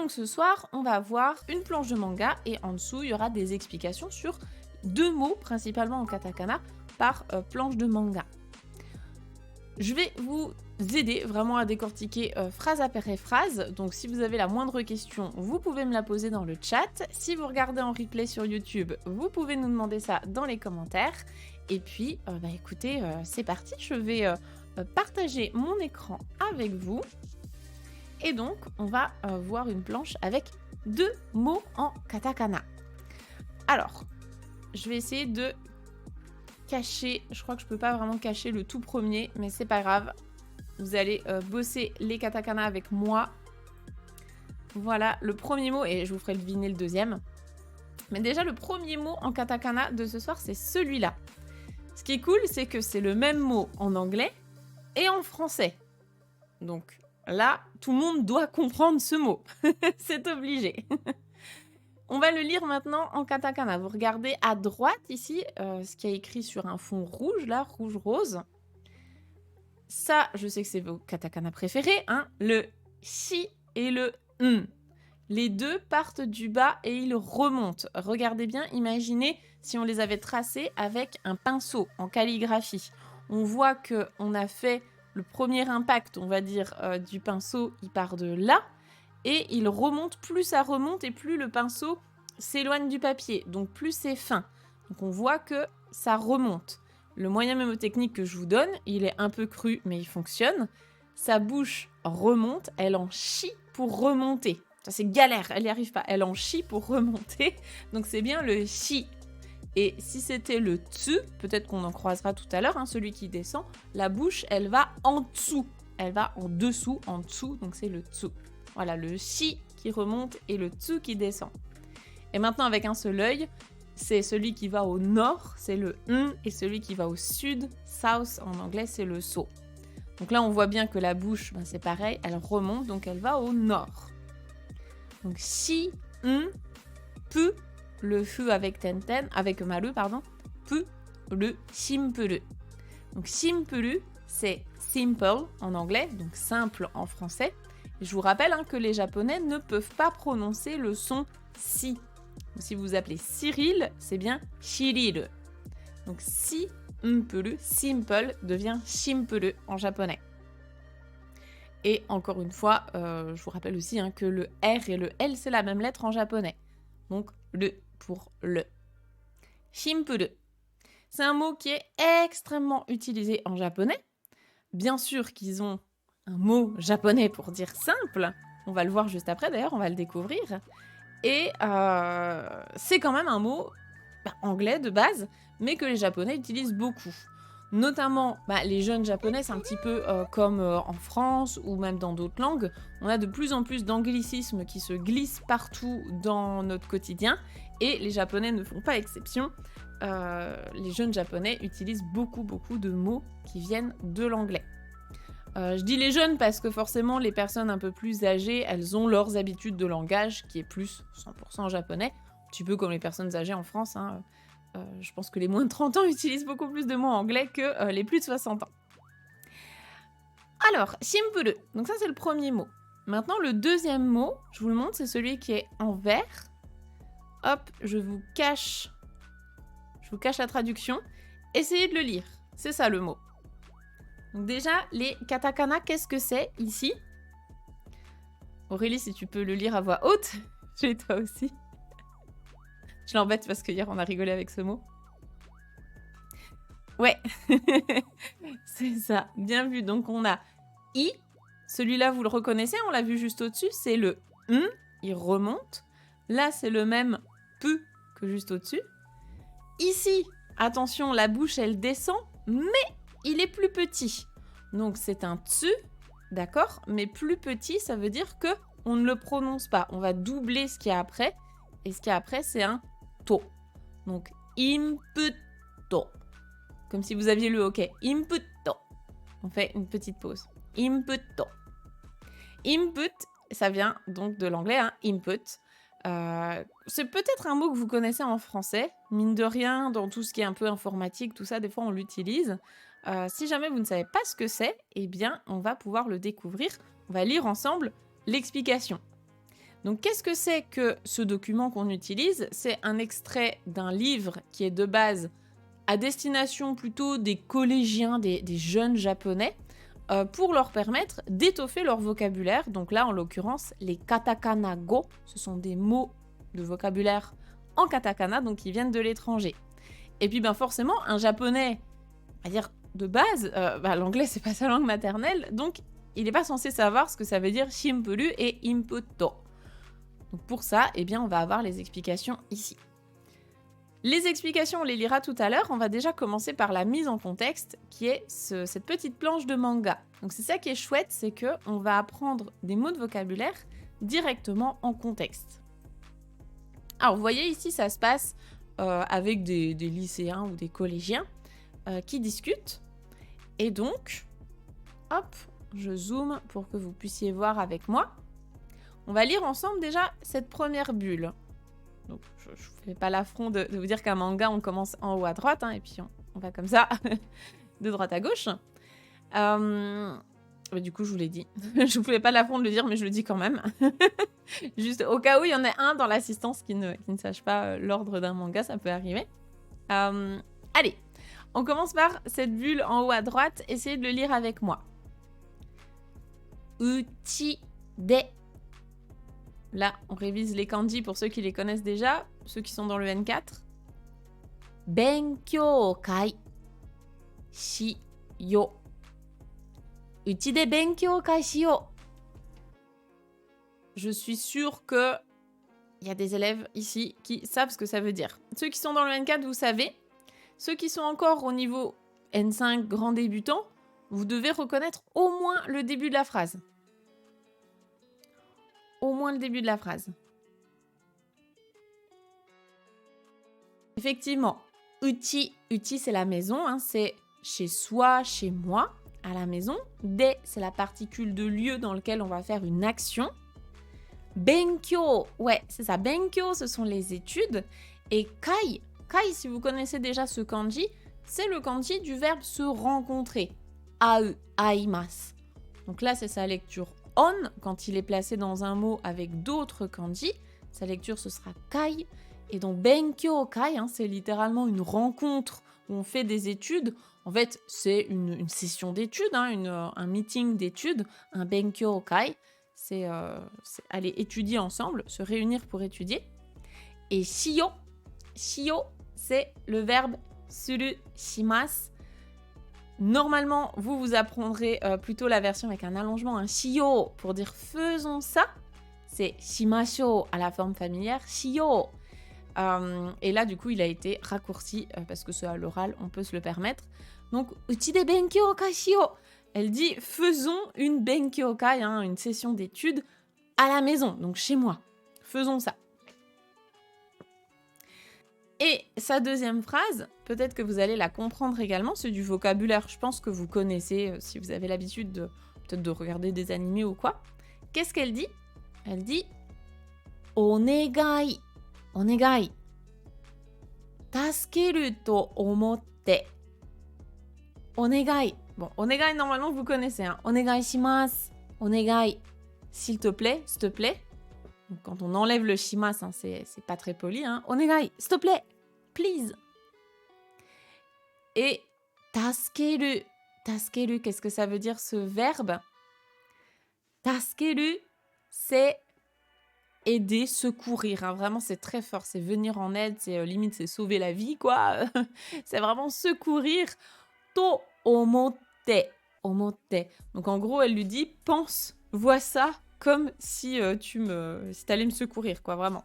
donc ce soir, on va voir une planche de manga et en dessous, il y aura des explications sur 2 mots, principalement en katakana, par planche de manga. Je vais vous aider vraiment à décortiquer phrase après phrase. Donc si vous avez la moindre question, vous pouvez me la poser dans le chat. Si vous regardez en replay sur YouTube, vous pouvez nous demander ça dans les commentaires. Et puis, écoutez, c'est parti. Je vais partager mon écran avec vous. Et donc, on va voir une planche avec 2 mots en katakana. Alors, je vais essayer de cacher, je crois que je peux pas vraiment cacher le tout premier, mais c'est pas grave. Vous allez bosser les katakana avec moi. Voilà, le premier mot, et je vous ferai deviner le deuxième. Mais déjà, le premier mot en katakana de ce soir, c'est celui-là. Ce qui est cool, c'est que c'est le même mot en anglais et en français. Donc là, tout le monde doit comprendre ce mot. C'est obligé. On va le lire maintenant en katakana. Vous regardez à droite ici, ce qui est écrit sur un fond rouge, là, rouge-rose. Ça, je sais que c'est vos katakana préférés, hein, le shi et le n. Les deux partent du bas et ils remontent. Regardez bien, imaginez si on les avait tracés avec un pinceau en calligraphie. On voit qu'on a fait le premier impact, on va dire, du pinceau, il part de là. Et il remonte, plus ça remonte et plus le pinceau s'éloigne du papier, donc plus c'est fin. Donc on voit que ça remonte. Le moyen mémotechnique que je vous donne, il est un peu cru, mais il fonctionne. Sa bouche remonte, elle en chie pour remonter. Ça c'est galère, elle n'y arrive pas. Elle en chie pour remonter, donc c'est bien le chi. Et si c'était le tsu, peut-être qu'on en croisera tout à l'heure, hein, celui qui descend, la bouche, elle va en dessous. Elle va en dessous, en dessous, donc c'est le tsu. Voilà, le chi qui remonte et le tsu qui descend. Et maintenant, avec un seul œil, c'est celui qui va au nord, c'est le n, et celui qui va au sud, south en anglais, c'est le so. Donc là, on voit bien que la bouche, c'est pareil, elle remonte, donc elle va au nord. Donc shi, n, pu, le fu avec tenten, avec maru, pardon, pu, le simpuru. Donc simpuru, c'est simple en anglais, donc simple en français. Je vous rappelle que les Japonais ne peuvent pas prononcer le son si. Si vous appelez Cyril, c'est bien Shiriru. Donc si simple devient shimpuru en japonais. Et encore une fois, je vous rappelle aussi que le R et le L, c'est la même lettre en japonais. Donc le pour le. Shimpuru. C'est un mot qui est extrêmement utilisé en japonais. Bien sûr qu'ils ont un mot japonais pour dire simple. On va le voir juste après, d'ailleurs, on va le découvrir. Et c'est quand même un mot anglais de base, mais que les Japonais utilisent beaucoup. Notamment, les jeunes Japonais, c'est un petit peu comme en France ou même dans d'autres langues. On a de plus en plus d'anglicismes qui se glissent partout dans notre quotidien. Et les Japonais ne font pas exception. Les jeunes Japonais utilisent beaucoup de mots qui viennent de l'anglais. Je dis les jeunes parce que forcément les personnes un peu plus âgées, elles ont leurs habitudes de langage qui est plus 100% japonais, un petit peu comme les personnes âgées en France. Je pense que les moins de 30 ans utilisent beaucoup plus de mots anglais que les plus de 60 ans. Alors, shimpuru, donc ça c'est le premier mot. Maintenant le deuxième mot, je vous le montre, c'est celui qui est en vert. Hop, je vous cache la traduction. Essayez de le lire, c'est ça le mot. Donc déjà, les katakana, qu'est-ce que c'est ici? Aurélie, si tu peux le lire à voix haute. J'ai toi aussi. Je l'embête parce que hier, on a rigolé avec ce mot. Ouais, c'est ça. Bien vu. Donc on a i. Celui-là, vous le reconnaissez, on l'a vu juste au-dessus. C'est le n. Il remonte. Là, c'est le même pu que juste au-dessus. Ici, attention, la bouche, elle descend, mais il est plus petit. Donc c'est un tsu, d'accord? Mais plus petit, ça veut dire que on ne le prononce pas. On va doubler ce qu'il y a après. Et ce qu'il y a après, c'est un to. Donc imputo. Comme si vous aviez le hockey. Imputo. On fait une petite pause. Imputo. Input, ça vient donc de l'anglais, input. C'est peut-être un mot que vous connaissez en français. Mine de rien, dans tout ce qui est un peu informatique, tout ça, des fois on l'utilise. Si jamais vous ne savez pas ce que c'est, eh bien, on va pouvoir le découvrir. On va lire ensemble l'explication. Donc qu'est-ce que c'est que ce document qu'on utilise? C'est un extrait d'un livre qui est de base à destination plutôt des collégiens, des jeunes japonais, pour leur permettre d'étoffer leur vocabulaire. Donc là, en l'occurrence, les katakana go, ce sont des mots de vocabulaire en katakana, donc qui viennent de l'étranger. Et puis ben forcément, un japonais, on va dire de base, l'anglais c'est pas sa langue maternelle, donc il n'est pas censé savoir ce que ça veut dire shimpuru et imputo. Donc pour ça, eh bien, on va avoir les explications ici. Les explications, on les lira tout à l'heure. On va déjà commencer par la mise en contexte, qui est cette petite planche de manga. Donc c'est ça qui est chouette, c'est qu'on va apprendre des mots de vocabulaire directement en contexte. Alors vous voyez ici, ça se passe avec des lycéens ou des collégiens qui discutent. Et donc, hop, je zoome pour que vous puissiez voir avec moi. On va lire ensemble déjà cette première bulle. Donc, je ne vous fais pas l'affront de vous dire qu'un manga, on commence en haut à droite, hein, et puis on va comme ça, de droite à gauche. Du coup, je vous l'ai dit. Je ne vous fais pas l'affront de le dire, mais je le dis quand même. Juste au cas où il y en a un dans l'assistance qui ne sache pas l'ordre d'un manga, ça peut arriver. Allez, on commence par cette bulle en haut à droite. Essayez de le lire avec moi. Uchi de. Là, on révise les kanji pour ceux qui les connaissent déjà, ceux qui sont dans le N4. Benkyou kai shi yo. Uchi de benkyou kai shi yo. Je suis sûre que il y a des élèves ici qui savent ce que ça veut dire. Ceux qui sont dans le N4, vous savez. Ceux qui sont encore au niveau N5 grand débutant, vous devez reconnaître au moins le début de la phrase. Au moins le début de la phrase. Effectivement, uchi c'est la maison, hein, c'est chez soi, chez moi, à la maison. De, c'est la particule de lieu dans lequel on va faire une action. Benkyo, ouais, c'est ça. Benkyo, ce sont les études. Et kai, si vous connaissez déjà ce kanji, c'est le kanji du verbe se rencontrer. Au, aimasu. Donc là, c'est sa lecture on, quand il est placé dans un mot avec d'autres kanji, sa lecture ce sera kai. Et donc benkyo kai, hein, c'est littéralement une rencontre où on fait des études. En fait, c'est une session d'études, hein, un meeting d'études, un benkyo kai. C'est aller étudier ensemble, se réunir pour étudier. Et shiyo, c'est le verbe suru shimasu. Normalement, vous apprendrez plutôt la version avec un allongement, un shiyo, pour dire faisons ça. C'est shimashou à la forme familière, shiyo. Et là, du coup, il a été raccourci parce que c'est à l'oral, on peut se le permettre. Donc, uchi de benkyou kai shiyo. Elle dit faisons une benkyou kai, hein, une session d'études à la maison, donc chez moi. Faisons ça. Et sa deuxième phrase, peut-être que vous allez la comprendre également, c'est du vocabulaire, je pense que vous connaissez si vous avez l'habitude peut-être de regarder des animés ou quoi. Qu'est-ce qu'elle dit? Elle dit onegai, onegai, tasukeru to omotte. Onegai. Bon, onegai, normalement, vous connaissez. Hein. Onegai shimasu. Onegai. S'il te plaît, s'il te plaît. Donc, quand on enlève le shimasu, hein, c'est pas très poli. Hein. Onegai, s'il te plaît. Please. Et tasukeru. Tasukeru, qu'est-ce que ça veut dire ce verbe? Tasukeru, c'est aider, secourir. Hein. Vraiment, c'est très fort. C'est venir en aide. C'est limite, c'est sauver la vie, quoi. C'est vraiment secourir. To omotte. Omotte. Donc en gros, elle lui dit pense, vois ça comme si tu allais me secourir, quoi, vraiment.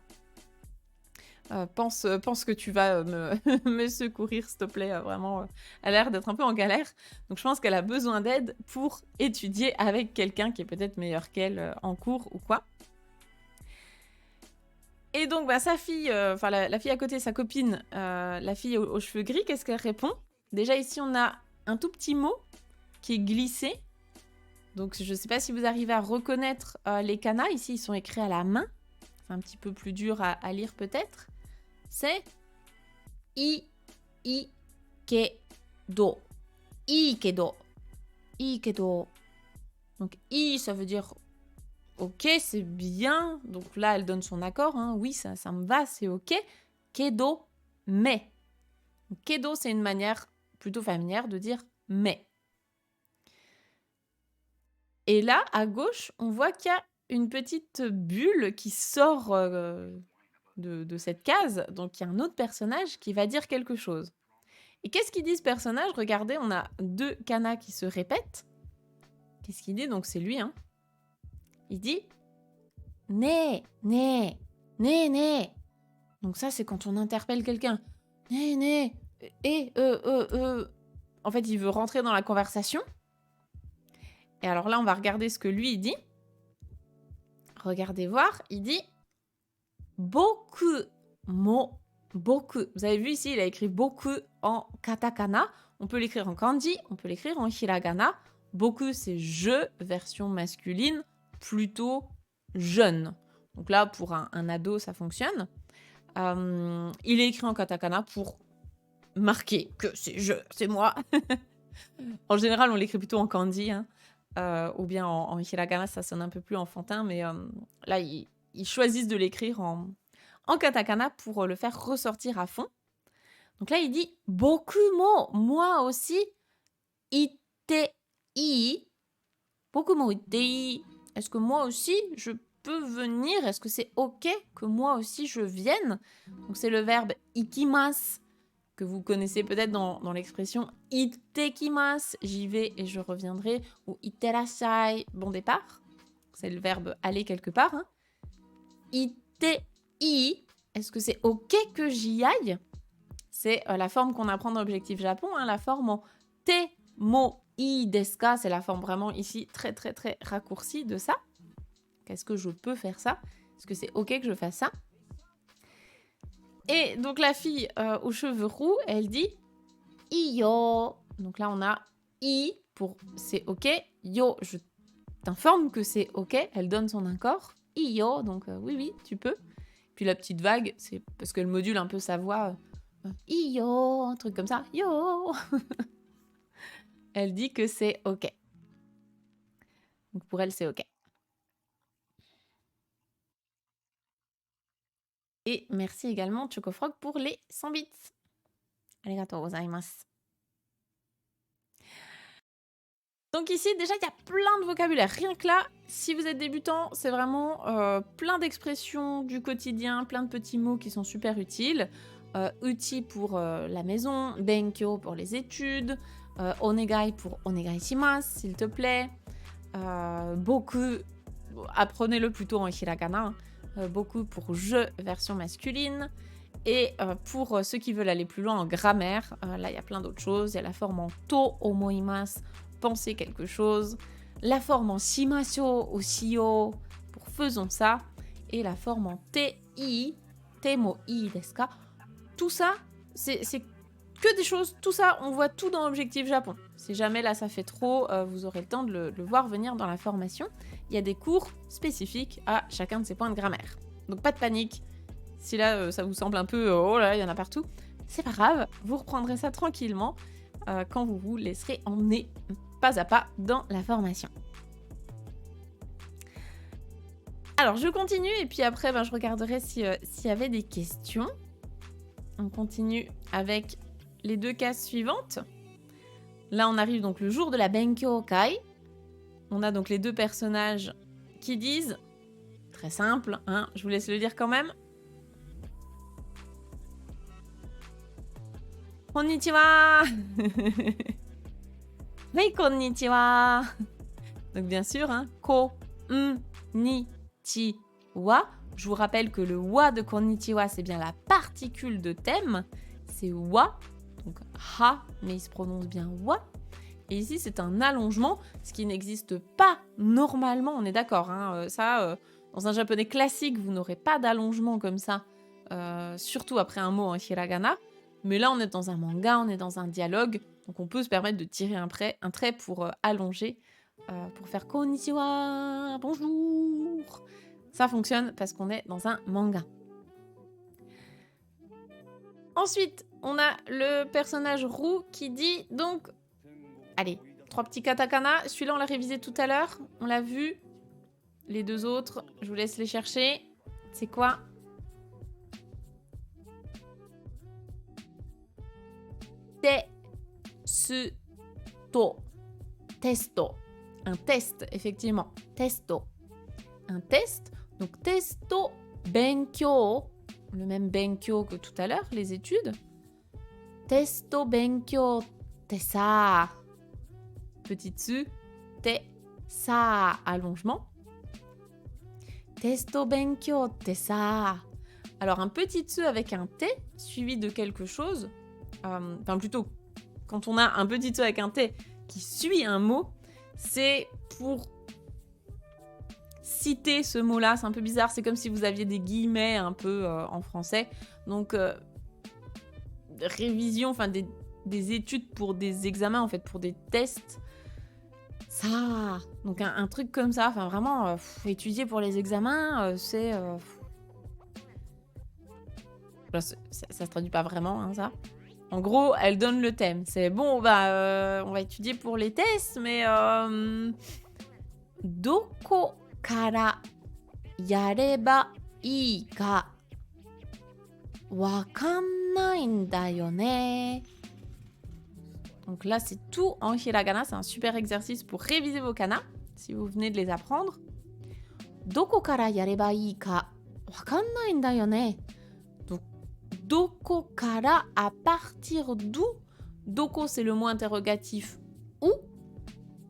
Pense que tu vas me secourir, s'il te plaît. Vraiment, elle a l'air d'être un peu en galère. Donc je pense qu'elle a besoin d'aide pour étudier avec quelqu'un qui est peut-être meilleur qu'elle en cours ou quoi. Et donc sa fille, la fille à côté, sa copine, la fille aux cheveux gris, qu'est-ce qu'elle répond? Déjà ici, on a un tout petit mot qui est glissé. Donc, je ne sais pas si vous arrivez à reconnaître les kanas. Ici, ils sont écrits à la main. C'est un petit peu plus dur à lire peut-être. C'est i, kedo. I, kedo. I, kedo. Donc, i, ça veut dire ok, c'est bien. Donc là, elle donne son accord. Hein. Oui, ça me va, c'est ok. Kedo, mais. Kedo, c'est une manière plutôt familière de dire mais. Et là, à gauche, on voit qu'il y a une petite bulle qui sort de cette case. Donc, il y a un autre personnage qui va dire quelque chose. Et qu'est-ce qu'il dit ce personnage? Regardez, on a 2 kanas qui se répètent. Qu'est-ce qu'il dit? Donc, c'est lui. Hein. Il dit « né, né, né, né ». Donc ça, c'est quand on interpelle quelqu'un. « Né, né, et, En fait, il veut rentrer dans la conversation. Et alors là, on va regarder ce que lui, il dit. Regardez voir, il dit Boku mo boku. Vous avez vu ici, il a écrit boku en katakana. On peut l'écrire en kanji, on peut l'écrire en hiragana. Boku, c'est je, version masculine, plutôt jeune. Donc là, pour un ado, ça fonctionne. Il est écrit en katakana pour marquer que c'est je, c'est moi. En général, on l'écrit plutôt en kanji. Hein. Ou bien en hiragana, ça sonne un peu plus enfantin, mais là, ils choisissent de l'écrire en katakana pour le faire ressortir à fond. Donc là, il dit « Bokumo, moi aussi, itte ii ». « Bokumo itte ii ». Est-ce que moi aussi, je peux venir? Est-ce que c'est ok que moi aussi, je vienne? Donc c'est le verbe « ikimasu » que vous connaissez peut-être dans l'expression « ittekimasu », j'y vais et je reviendrai, ou « itterashai », bon départ. C'est le verbe « aller quelque part ». Hein. « Itte ii », est-ce que c'est ok que j'y aille? C'est la forme qu'on apprend dans l'objectif Japon, hein, la forme en « te mo ii desu ka », c'est la forme vraiment ici très très très raccourcie de ça. Est-ce que je peux faire ça? Est-ce que c'est ok que je fasse ça? Et donc la fille aux cheveux roux, elle dit « Iyo ». Donc là, on a « i » pour « c'est ok ». « Yo », je t'informe que c'est ok. Elle donne son accord. « Iyo », donc oui, oui, tu peux. Puis la petite vague, c'est parce qu'elle module un peu sa voix. « Iyo », un truc comme ça. « Yo ». Elle dit que c'est ok. Donc pour elle, c'est ok. Et merci également Chocofrog pour les 100 bits. Arigatou gozaimasu. Donc ici, déjà, il y a plein de vocabulaire. Rien que là, si vous êtes débutant, c'est vraiment plein d'expressions du quotidien, plein de petits mots qui sont super utiles. Uchi pour la maison, benkyo pour les études, onegai pour onegai shimasu, s'il te plaît. Boku, apprenez-le plutôt en hiragana. Boku pour je, version masculine. Et pour ceux qui veulent aller plus loin en grammaire, là, il y a plein d'autres choses. Il y a la forme en to omoimasu, penser quelque chose. La forme en shimasho ou shio pour faisons ça. Et la forme en te mo ii desu ka. Tout ça, c'est que des choses. Tout ça, on voit tout dans l'objectif Japon. Si jamais là ça fait trop, vous aurez le temps de le voir venir dans la formation. Il y a des cours spécifiques à chacun de ces points de grammaire. Donc pas de panique. Si là ça vous semble un peu oh là il y en a partout, c'est pas grave, vous reprendrez ça tranquillement quand vous vous laisserez emmener pas à pas dans la formation. Alors je continue et puis après je regarderai s'il y avait des questions. On continue avec les 2 cases suivantes. Là on arrive donc le jour de la Benkyo-kai. On a donc les 2 personnages qui disent, très simple, hein, je vous laisse le dire quand même. Konnichiwa. Oui, konnichiwa. Donc bien sûr, hein, konnichiwa. Je vous rappelle que le wa de konnichiwa, c'est bien la particule de thème. C'est wa, donc ha, mais il se prononce bien wa. Et ici, c'est un allongement, ce qui n'existe pas normalement, on est d'accord. Hein, dans un japonais classique, vous n'aurez pas d'allongement comme ça, surtout après un mot en hiragana. Mais là, on est dans un manga, on est dans un dialogue, donc on peut se permettre de tirer un trait pour allonger, pour faire konnichiwa, bonjour. Ça fonctionne parce qu'on est dans un manga. Ensuite, on a le personnage roux qui dit donc... Allez, 3 petits katakana. Celui-là, on l'a révisé tout à l'heure, on l'a vu. Les deux autres, je vous laisse les chercher. C'est quoi? Testo. Testo. Un test, effectivement. Testo. Un test. Donc, testo benkyo. Le même benkyo que tout à l'heure, les études. Testo benkyo te sa. Petit tsu. Te sa. Allongement. Testo benkyo te sa. Alors, un petit tsu avec un T suivi de quelque chose. Enfin, plutôt, quand on a un petit tsu avec un T qui suit un mot, c'est pour citer ce mot-là. C'est un peu bizarre. C'est comme si vous aviez des guillemets un peu en français. Donc, révision, enfin, des études pour des examens, en fait, pour des tests. Ça, donc un truc comme ça, enfin vraiment, étudier pour les examens, c'est... ça se traduit pas vraiment, hein, ça. En gros, elle donne le thème. C'est bon, bah, on va étudier pour les tests, mais... Doko kara yareba ii ka wakannai n da yo ne. Donc là, c'est tout en hiragana. C'est un super exercice pour réviser vos kanas, si vous venez de les apprendre. Doko kara yareba ii ka wakannai n da yo ne. Donc, doko kara, à partir d'où? Doko, c'est le mot interrogatif où.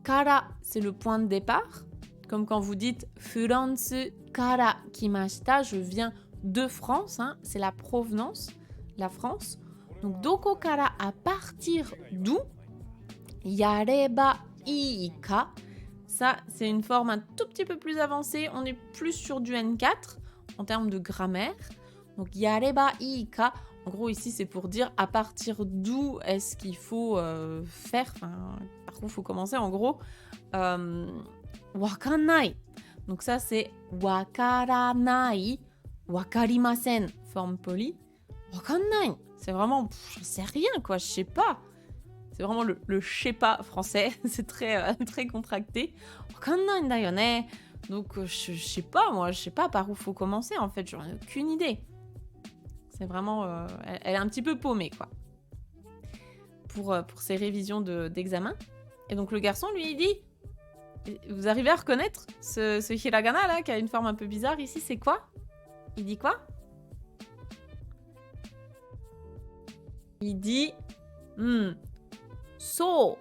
Kara, c'est le point de départ. Comme quand vous dites Furansu kara kimashita, je viens de France. Hein, c'est la provenance, la France. Donc, doko kara, à partir d'où? Yareba ii ka. Ça, c'est une forme un tout petit peu plus avancée. On est plus sur du N4 en termes de grammaire. Donc, yareba ii ka. En gros, ici, c'est pour dire à partir d'où est-ce qu'il faut faire. Enfin, par contre, il faut commencer. En gros, wakannai. Donc, ça, c'est wakaranai. Wakarimasen, forme polie. Wakannai. C'est vraiment, je sais rien, quoi. Je sais pas. C'est vraiment le je sais pas français. C'est très, très contracté. Wakannai da yo ne. Donc, je sais pas, moi. Je sais pas par où faut commencer, en fait. J'en ai aucune idée. C'est vraiment... elle est un petit peu paumée, quoi. Pour ses révisions d'examen. Et donc, le garçon, lui, il dit... Vous arrivez à reconnaître ce hiragana, là, qui a une forme un peu bizarre ici? C'est quoi? Il dit quoi? Il dit... So.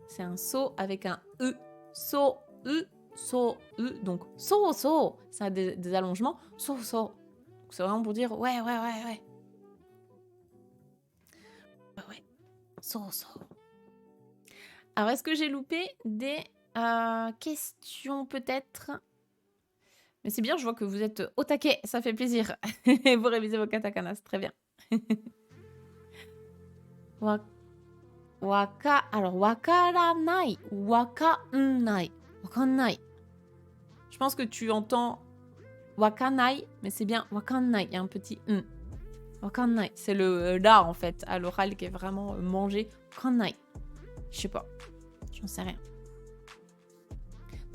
C'est un so avec un E. So, E, so, E. Donc, so, so. Ça a des allongements. So, so. C'est vraiment pour dire ouais. Ouais. So. Alors, est-ce que j'ai loupé des questions peut-être? Mais c'est bien, je vois que vous êtes au taquet, ça fait plaisir. Vous révisez vos katakanas, très bien. Alors, wakaranai, wakannai. Wakannai. Je pense que tu entends wakanai, mais c'est bien wakannai. Il y a un petit wakannai. C'est le là, en fait, à l'oral qui est vraiment mangé. Wakannai. Je sais pas. J'en sais rien.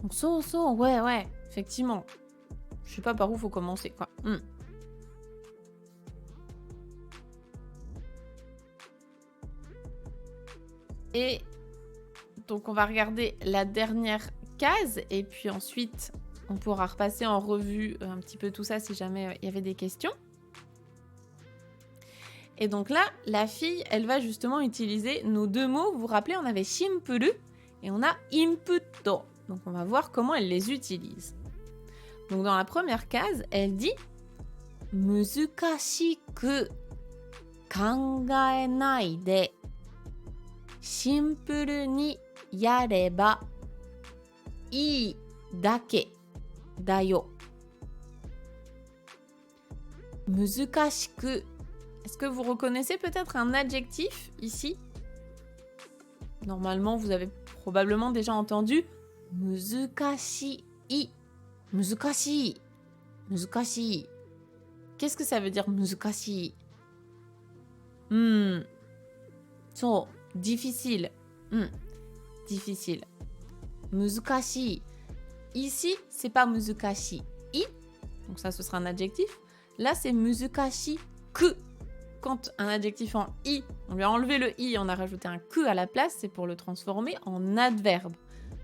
Donc, so, ouais. Effectivement. Je sais pas par où faut commencer, quoi. Et donc, on va regarder la dernière case. Et puis ensuite, on pourra repasser en revue un petit peu tout ça si jamais il y avait des questions. Et donc là, la fille, elle va justement utiliser nos deux mots. Vous vous rappelez, on avait shimpuru et on a inputto. Donc, on va voir comment elle les utilise. Donc, dans la première case, elle dit « Muzukashiku kangaenai de shimpuru ni yareba ii dake da yo ». Muzukashiku. Est-ce que vous reconnaissez peut-être un adjectif ici? Normalement, vous avez probablement déjà entendu « Muzukashii ». Muzukashi. Qu'est-ce que ça veut dire muzukashi? So, difficile. Difficile. Muzukashi. Ici, c'est pas muzukashi i, donc ça ce sera un adjectif. Là, c'est muzukashi ku. Quand un adjectif en i, on lui a enlevé le i, on a rajouté un que à la place, c'est pour le transformer en adverbe.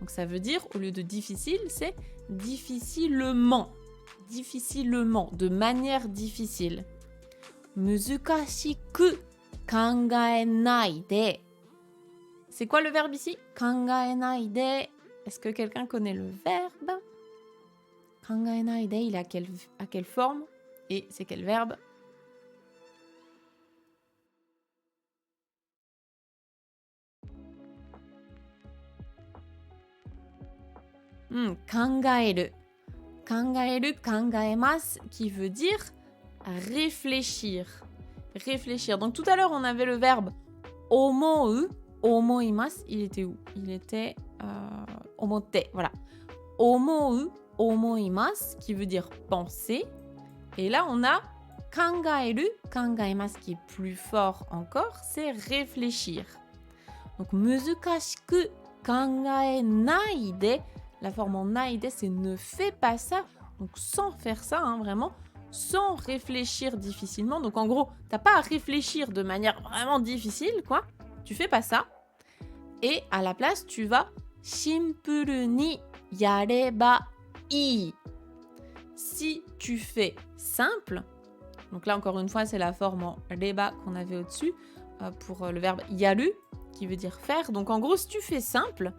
Donc ça veut dire, au lieu de difficile, c'est difficilement. Difficilement, de manière difficile. Muzukashiku kangaenai de. C'est quoi le verbe ici? Kangaenai de. Est-ce que quelqu'un connaît le verbe? Kangaenai de, il est à quelle forme? Et c'est quel verbe? Kangaeru. Kangaeru, kangaemasu, qui veut dire réfléchir. Réfléchir. Donc tout à l'heure, on avait le verbe omou, omoimasu. Il était où? Il était omote, voilà. Omou, omoimasu, qui veut dire penser. Et là, on a kangaeru, kangaemasu, qui est plus fort encore, c'est réfléchir. Donc, muzukashiku kangaenai de. La forme en naide, c'est ne fais pas ça. Donc sans faire ça, hein, vraiment, sans réfléchir difficilement. Donc en gros, t'as pas à réfléchir de manière vraiment difficile, quoi. Tu fais pas ça. Et à la place, tu vas shimpuru ni yareba ii. Si tu fais simple, donc là encore une fois, c'est la forme en reba qu'on avait au-dessus pour le verbe yaru, qui veut dire faire. Donc en gros, si tu fais simple,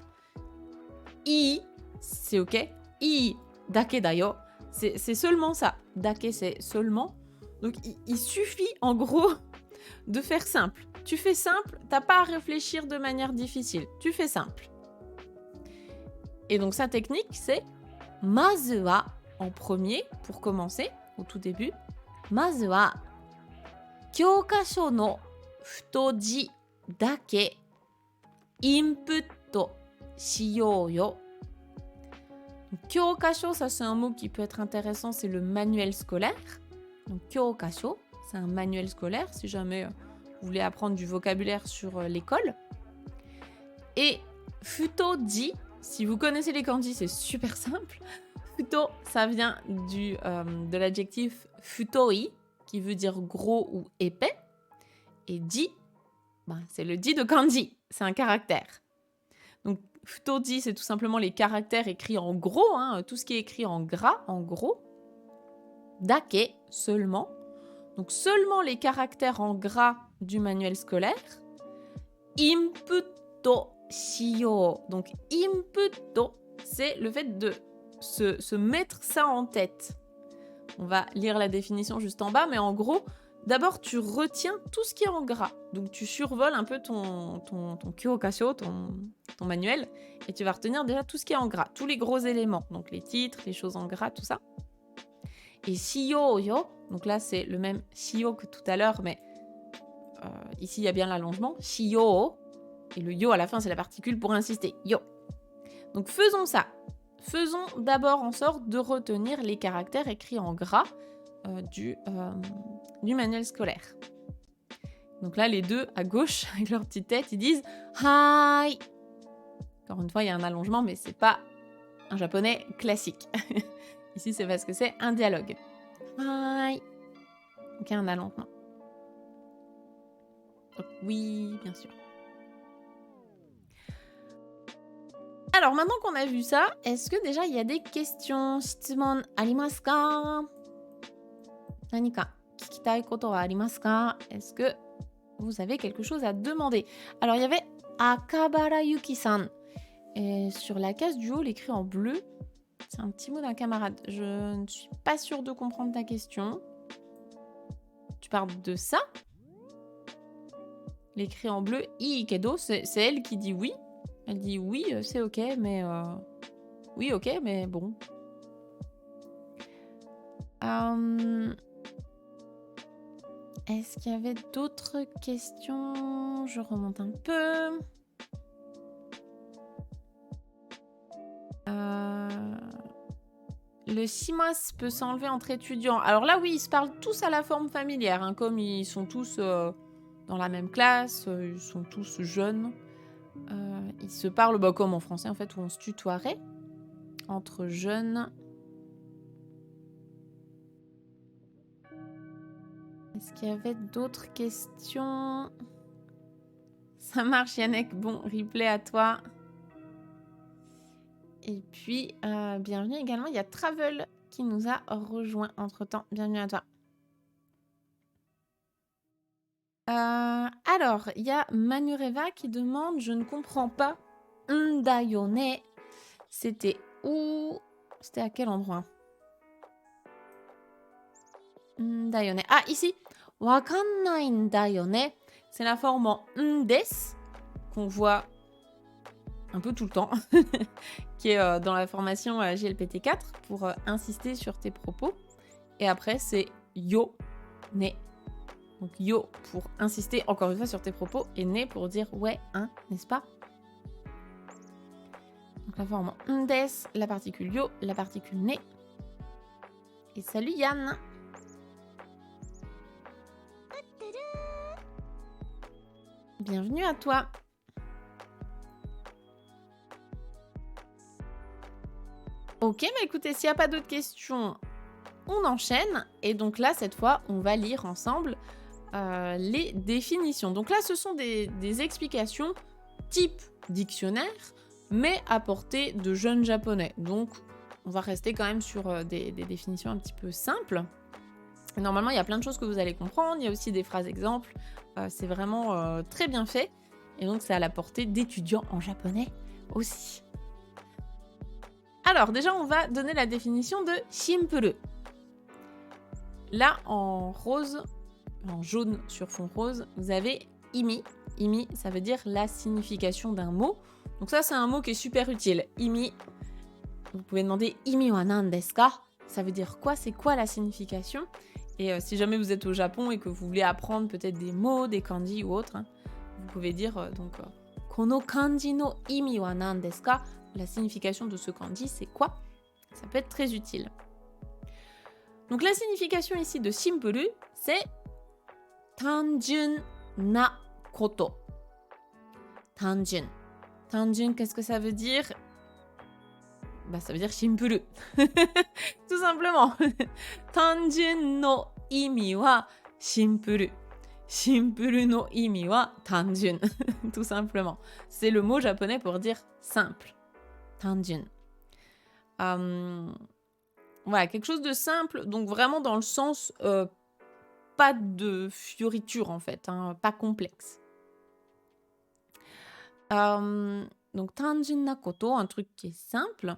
i, c'est ok. I, dake da yo. C'est seulement ça. Dake, c'est seulement. Donc, il suffit, en gros, de faire simple. Tu fais simple, t'as pas à réfléchir de manière difficile. Tu fais simple. Et donc, sa technique, c'est mazu wa, en premier, pour commencer, au tout début. Mazu wa, kyokasho no futoji dake inputto shiyou yo. Kyokasho, ça c'est un mot qui peut être intéressant, c'est le manuel scolaire. Donc kyokasho, c'est un manuel scolaire si jamais vous voulez apprendre du vocabulaire sur l'école. Et futoji, si vous connaissez les kanji, c'est super simple. Futo, ça vient de l'adjectif futoi, qui veut dire gros ou épais. Et ji, c'est le ji de kanji, c'est un caractère. Donc futoji, c'est tout simplement les caractères écrits en gros, hein, tout ce qui est écrit en gras, en gros. Dake, seulement. Donc seulement les caractères en gras du manuel scolaire. Inputto shiyou. Donc inputto, c'est le fait de se mettre ça en tête. On va lire la définition juste en bas, mais en gros, d'abord tu retiens tout ce qui est en gras. Donc tu survoles un peu ton kyokasho, ton manuel, et tu vas retenir déjà tout ce qui est en gras, tous les gros éléments, donc les titres, les choses en gras, tout ça. Et shiyou yo, donc là c'est le même shio que tout à l'heure, mais ici il y a bien l'allongement, shiyou, et le yo à la fin c'est la particule pour insister, yo. Donc faisons ça. Faisons d'abord en sorte de retenir les caractères écrits en gras du manuel scolaire. Donc là, les deux à gauche, avec leur petite tête, ils disent « Hai ». Encore une fois, il y a un allongement, mais c'est pas un japonais classique. Ici, c'est parce que c'est un dialogue. « Hai ». Donc il y a un allongement. Donc, oui, bien sûr. Alors, maintenant qu'on a vu ça, est-ce que déjà il y a des questions? Shitsumon arimasu ka? Nanika kikitai koto wa arimasu ka? Est-ce que vous avez quelque chose à demander? Alors, il y avait Akabara Yuki-san. Et sur la case du haut, l'écrit en bleu, c'est un petit mot d'un camarade. Je ne suis pas sûre de comprendre ta question. Tu parles de ça? L'écrit en bleu, Ikedo, c'est elle qui dit oui. Elle dit oui, c'est ok, mais... Oui, ok, mais bon. Est-ce qu'il y avait d'autres questions? Je remonte un peu. Le shimas peut s'enlever entre étudiants. Alors là, oui, ils se parlent tous à la forme familière, hein, comme ils sont tous dans la même classe, ils sont tous jeunes. Ils se parlent comme en français, en fait, où on se tutoierait. entre jeunes. Est-ce qu'il y avait d'autres questions? Ça marche, Yannick. Bon, replay à toi. Et puis, bienvenue également. Il y a Travel qui nous a rejoint entre-temps. Bienvenue à toi. Alors, il y a Manureva qui demande, je ne comprends pas. Ndayone, c'était où? C'était à quel endroit? Ndayone. Ah, ici. Wakannai ndayone. C'est la forme en ndes qu'on voit un peu tout le temps, qui est dans la formation GLPT4 pour insister sur tes propos. Et après, c'est yo, ne. Donc yo pour insister encore une fois sur tes propos et ne pour dire ouais, hein, n'est-ce pas? Donc la forme ndes, la particule yo, la particule ne. Et salut Yann. Bienvenue à toi. Ok, bah écoutez, s'il n'y a pas d'autres questions, on enchaîne. Et donc là, cette fois, on va lire ensemble les définitions. Donc là, ce sont des explications type dictionnaire, mais à portée de jeunes japonais. Donc, on va rester quand même sur des définitions un petit peu simples. Et normalement, il y a plein de choses que vous allez comprendre. Il y a aussi des phrases exemples. C'est vraiment très bien fait. Et donc, c'est à la portée d'étudiants en japonais aussi. Alors, déjà, on va donner la définition de shimpuru. Là, en rose, en jaune sur fond rose, vous avez imi. Imi, ça veut dire la signification d'un mot. Donc ça, c'est un mot qui est super utile. Imi, vous pouvez demander imi wa nan desu ka? Ça veut dire quoi? C'est quoi la signification? Et si jamais vous êtes au Japon et que vous voulez apprendre peut-être des mots, des kanji ou autres, hein, vous pouvez dire kono kanji no imi wa nan desu ka? La signification de ce kanji, c'est quoi? Ça peut être très utile. Donc la signification ici de shimpuru, c'est tanjun na koto. Tanjun. Tanjun, qu'est-ce que ça veut dire? Bah, ça veut dire shimpuru. Tout simplement. Tanjun no imi wa shimpuru. Shimpuru no imi wa tanjun. Tout simplement. C'est le mot japonais pour dire simple. Tanjun. Voilà, quelque chose de simple, donc vraiment dans le sens pas de fioriture en fait, hein, pas complexe. Donc tanjun na koto, un truc qui est simple.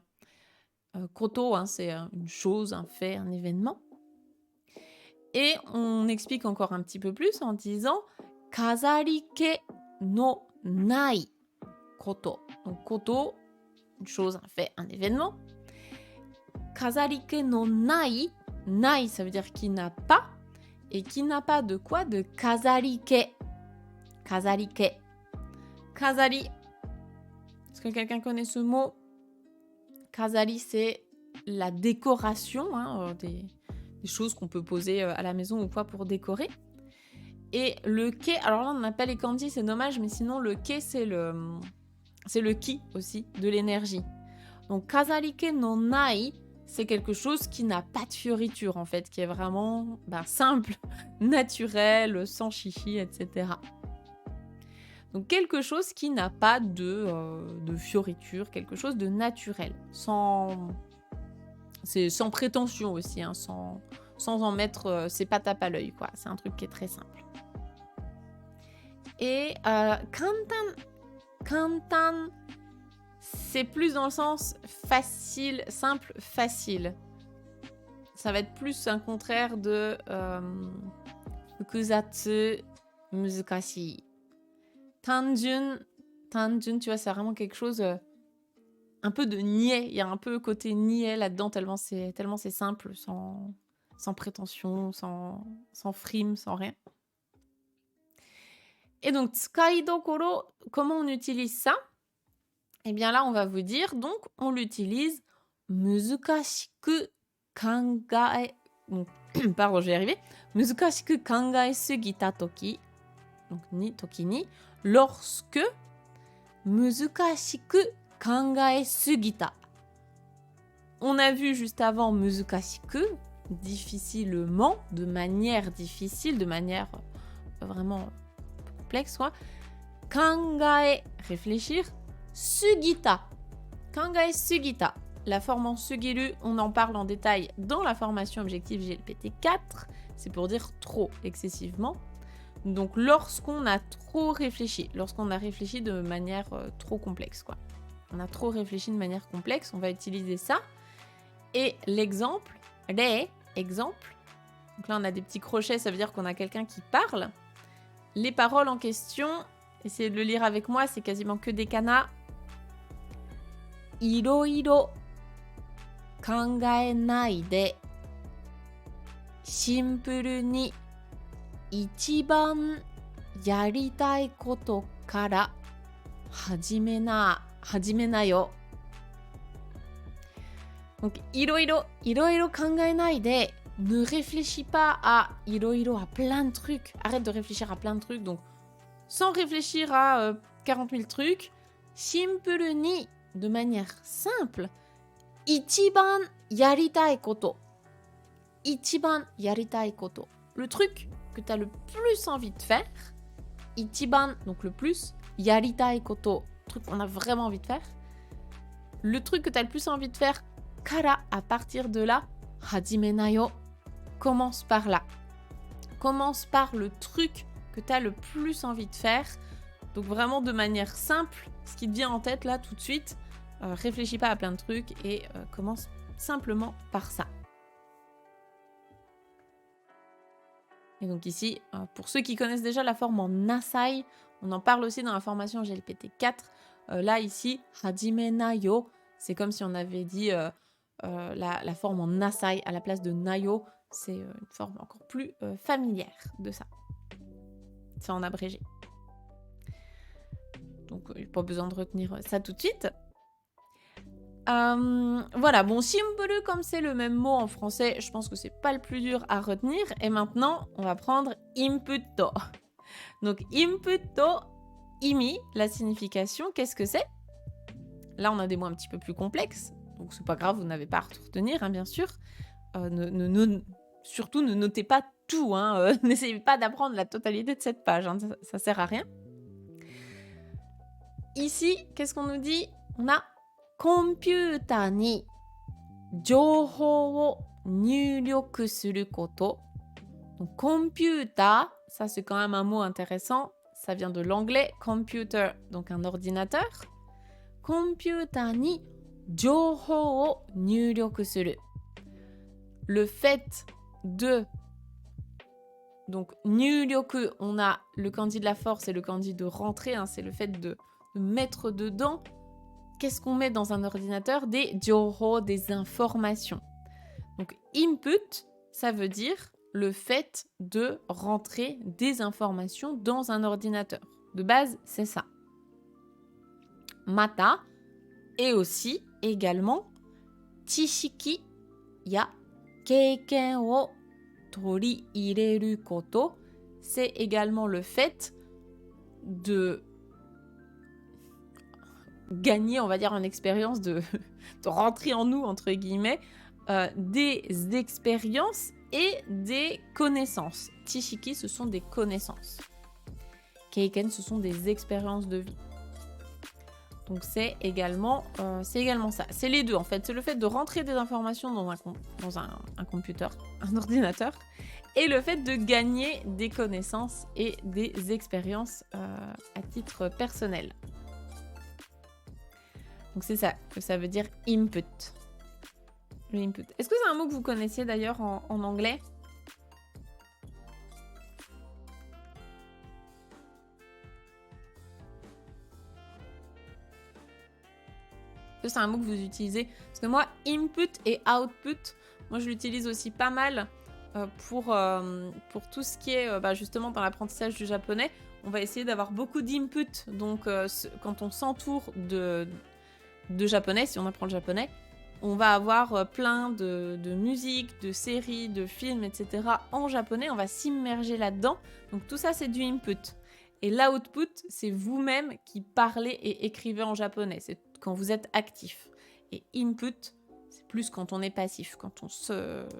Koto, hein, c'est une chose, un fait, un événement. Et on explique encore un petit peu plus en disant kazarike no nai koto. Donc koto, une chose, un fait, un événement. Kazarike no nai, nai ça veut dire qui n'a pas, et qui n'a pas de quoi? De kazarike. Kazarike. Kazari. Est-ce que quelqu'un connaît ce mot? Kazari, c'est la décoration, hein, des choses qu'on peut poser à la maison ou quoi pour décorer. Et le ke, alors là on appelle les kanji, c'est dommage, mais sinon le ke c'est le ki aussi, de l'énergie. Donc kazarike no nai, c'est quelque chose qui n'a pas de fioriture en fait, qui est vraiment simple, naturel, sans chichi, etc. Donc quelque chose qui n'a pas de fioriture, quelque chose de naturel, c'est sans prétention aussi, hein, sans en mettre ses pattes à l'œil, quoi. C'est un truc qui est très simple. Et kantan, c'est plus dans le sens facile, simple, facile. Ça va être plus un contraire de fukuzatsu, muzukashi. Tanjun, tu vois, c'est vraiment quelque chose un peu de niais. Il y a un peu côté niais là-dedans, tellement c'est simple, sans prétention, sans frime, sans rien. Et donc, tsukaidokoro, comment on utilise ça? Eh bien là, on va vous dire, donc, on l'utilise muzukashiku kangae... Pardon, je vais y arriver. Muzukashiku kangae sugita toki. Donc, toki ni. Lorsque muzukashiku kangae sugita. On a vu juste avant muzukashiku, difficilement, de manière difficile, de manière vraiment complexe, quoi. Kangae, réfléchir. Sugita. Kangae sugita. La forme en sugiru, on en parle en détail dans la formation objectif GLPT 4. C'est pour dire trop, excessivement. Donc lorsqu'on a trop réfléchi, lorsqu'on a réfléchi de manière trop complexe, quoi. On a trop réfléchi de manière complexe, on va utiliser ça. Et l'exemple, exemple. Donc là, on a des petits crochets, ça veut dire qu'on a quelqu'un qui parle. Les paroles en question, essayez de le lire avec moi, c'est quasiment que des kanas. Iroiro kangae nai de simpuru ni ichiban yaritai koto kara hajime na yo. Donc, iroiro kangae nai de, ne réfléchis pas à iroiro, à plein de trucs. Arrête de réfléchir à plein de trucs. Donc, sans réfléchir à 40 000 trucs, simpuru ni, de manière simple, ichiban yaritai koto. Ichiban yaritai koto. Le truc que tu as le plus envie de faire, ichiban, donc le plus, yaritai koto, truc qu'on a vraiment envie de faire. Le truc que tu as le plus envie de faire, kara, à partir de là, hajime na yo, commence par là. Commence par le truc que tu as le plus envie de faire. Donc vraiment de manière simple, ce qui te vient en tête là tout de suite, réfléchis pas à plein de trucs et commence simplement par ça. Et donc ici, pour ceux qui connaissent déjà la forme en nasai, on en parle aussi dans la formation GLPT 4. Là ici, hajime na yo, c'est comme si on avait dit la forme en nasai à la place de nayo. C'est une forme encore plus familière de ça. C'est en abrégé. Donc, pas besoin de retenir ça tout de suite. Voilà, bon, simpuru, comme c'est le même mot en français, je pense que c'est pas le plus dur à retenir. Et maintenant, on va prendre imputto. Donc, imputto, imi, la signification, qu'est-ce que c'est? Là, on a des mots un petit peu plus complexes. Donc, c'est pas grave, vous n'avez pas à retenir, hein, bien sûr. Surtout, ne notez pas tout. Hein, n'essayez pas d'apprendre la totalité de cette page. Hein, ça sert à rien. Ici, qu'est-ce qu'on nous dit? On a computer ni jouhou wo nyuryoku suru koto. Donc, computer, ça c'est quand même un mot intéressant. Ça vient de l'anglais computer, donc un ordinateur. Computer ni jouhou wo nyuryoku suru. Le fait de... Donc, nyuryoku, on a le kanji de la force et le kanji de rentrer. Hein, c'est le fait de mettre dedans. Qu'est-ce qu'on met dans un ordinateur? Des jouhou, des informations. Donc, input, ça veut dire le fait de rentrer des informations dans un ordinateur. De base, c'est ça. Mata, et aussi, également, chishiki ya keiken wo toriireru koto, c'est également le fait de gagner, on va dire, en expérience, de rentrer en nous, entre guillemets, des expériences et des connaissances. Chishiki, ce sont des connaissances. Keiken, ce sont des expériences de vie. Donc c'est également ça. C'est les deux en fait. C'est le fait de rentrer des informations dans un computer, un ordinateur, et le fait de gagner des connaissances et des expériences à titre personnel. Donc c'est ça que ça veut dire input. Le input. Est-ce que c'est un mot que vous connaissiez d'ailleurs en anglais? Est-ce que c'est un mot que vous utilisez? Parce que moi, input et output, moi je l'utilise aussi pas mal pour tout ce qui est justement dans l'apprentissage du japonais. On va essayer d'avoir beaucoup d'input. Donc quand on s'entoure de japonais, si on apprend le japonais, on va avoir plein de musique, de séries, de films, etc. en japonais. On va s'immerger là-dedans. Donc tout ça, c'est du input. Et l'output, c'est vous-même qui parlez et écrivez en japonais. C'est quand vous êtes actif. Et input, c'est plus quand on est passif, quand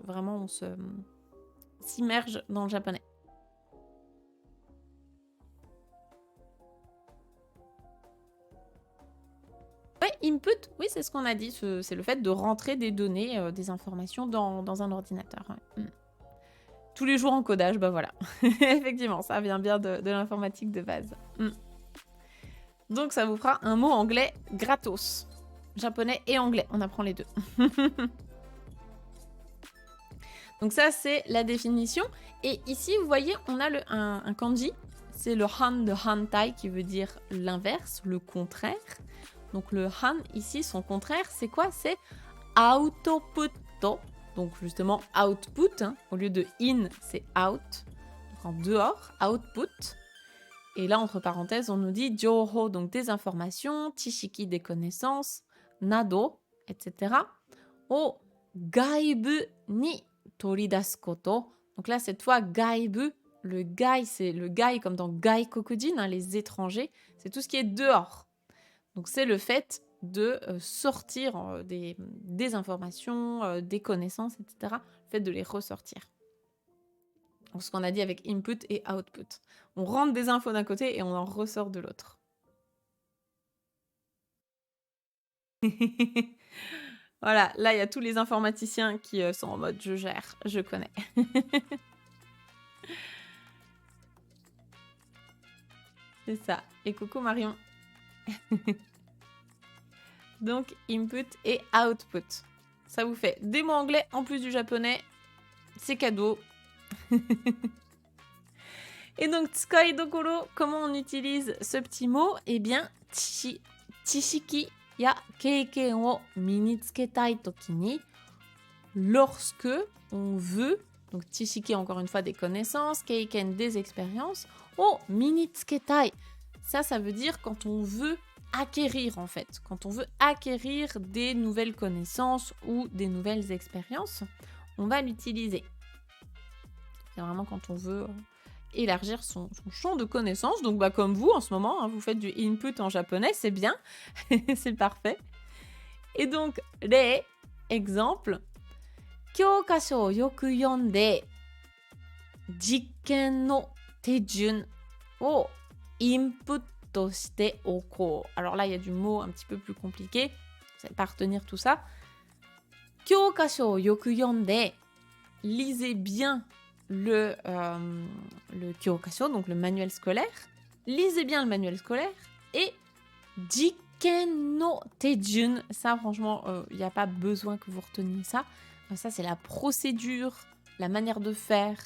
vraiment on s'immerge dans le japonais. Ouais, input, oui, c'est ce qu'on a dit, c'est le fait de rentrer des données, des informations dans un ordinateur. Ouais. Tous les jours en codage, bah voilà. Effectivement, ça vient bien de l'informatique de base. Donc ça vous fera un mot anglais gratos. Japonais et anglais, on apprend les deux. Donc ça, c'est la définition. Et ici, vous voyez, on a un kanji. C'est le han de hantai qui veut dire l'inverse, le contraire. Donc le han, ici, son contraire, c'est quoi? C'est output. Donc justement, output. Hein. Au lieu de in, c'est out. Donc en dehors, output. Et là, entre parenthèses, on nous dit joho, donc des informations, chishiki, des connaissances, nado, etc. O gaibu ni toridasu koto. Donc là, cette fois, gaibu, le gai, c'est le gai comme dans gaikokujin, hein, les étrangers, c'est tout ce qui est dehors. Donc c'est le fait de sortir des informations, des connaissances, etc. Le fait de les ressortir. Donc ce qu'on a dit avec input et output. On rentre des infos d'un côté et on en ressort de l'autre. Voilà, là il y a tous les informaticiens qui sont en mode je gère, je connais. C'est ça. Et coucou Marion. Donc input et output. Ça vous fait des mots anglais en plus du japonais. C'est cadeau. Et donc tsukai dokoro, comment on utilise ce petit mot? Eh bien, chishiki ya keiken wo minitsuketai toki ni, lorsque on veut, donc chishiki encore une fois des connaissances, keiken des expériences, o minitsuketai, ça veut dire quand on veut acquérir en fait, quand on veut acquérir des nouvelles connaissances ou des nouvelles expériences, on va l'utiliser. C'est vraiment quand on veut élargir son champ de connaissances. Donc bah, comme vous en ce moment, hein, vous faites du input en japonais, c'est bien, c'est parfait. Et donc, les exemples. Kyokasho o yoku yonde jikken no tejun o inputto shite oko. Alors là, il y a du mot un petit peu plus compliqué. Vous n'allez pas retenir tout ça. Kyokasho o yoku yonde. Lisez bien le kyokasho, donc le manuel scolaire. Lisez bien le manuel scolaire. Et jikken no tejun. Ça, franchement, il n'y a pas besoin que vous reteniez ça. Ça, c'est la procédure, la manière de faire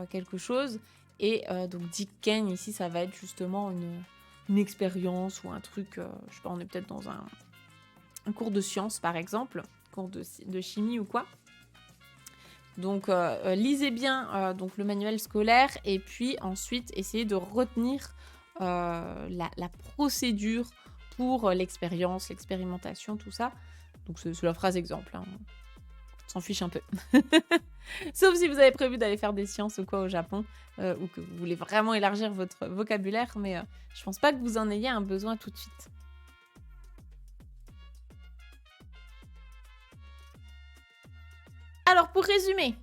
quelque chose. Et donc, jikken, ici, ça va être justement une expérience ou un truc, je sais pas, on est peut-être dans un cours de sciences, par exemple, cours de chimie ou quoi. Donc, lisez bien donc, le manuel scolaire et puis ensuite, essayez de retenir la procédure pour l'expérience, l'expérimentation, tout ça. Donc, c'est la phrase exemple. Hein. On s'en fiche un peu. Sauf si vous avez prévu d'aller faire des sciences ou quoi au Japon ou que vous voulez vraiment élargir votre vocabulaire, mais je pense pas que vous en ayez un besoin tout de suite. Alors, pour résumer,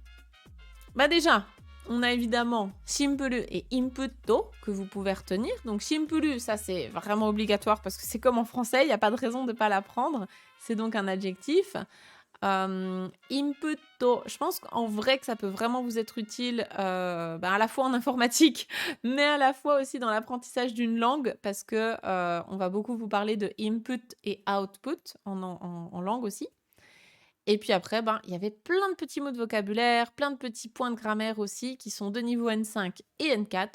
bah déjà, on a évidemment shimpuru et inputto que vous pouvez retenir. Donc, shimpuru, ça c'est vraiment obligatoire parce que c'est comme en français, il n'y a pas de raison de ne pas l'apprendre. C'est donc un adjectif. Inputto, je pense qu'en vrai que ça peut vraiment vous être utile à la fois en informatique, mais à la fois aussi dans l'apprentissage d'une langue parce que on va beaucoup vous parler de input et output en langue aussi. Et puis après, il y avait plein de petits mots de vocabulaire, plein de petits points de grammaire aussi qui sont de niveau N5 et N4.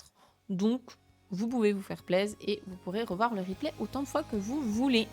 Donc, vous pouvez vous faire plaisir et vous pourrez revoir le replay autant de fois que vous voulez.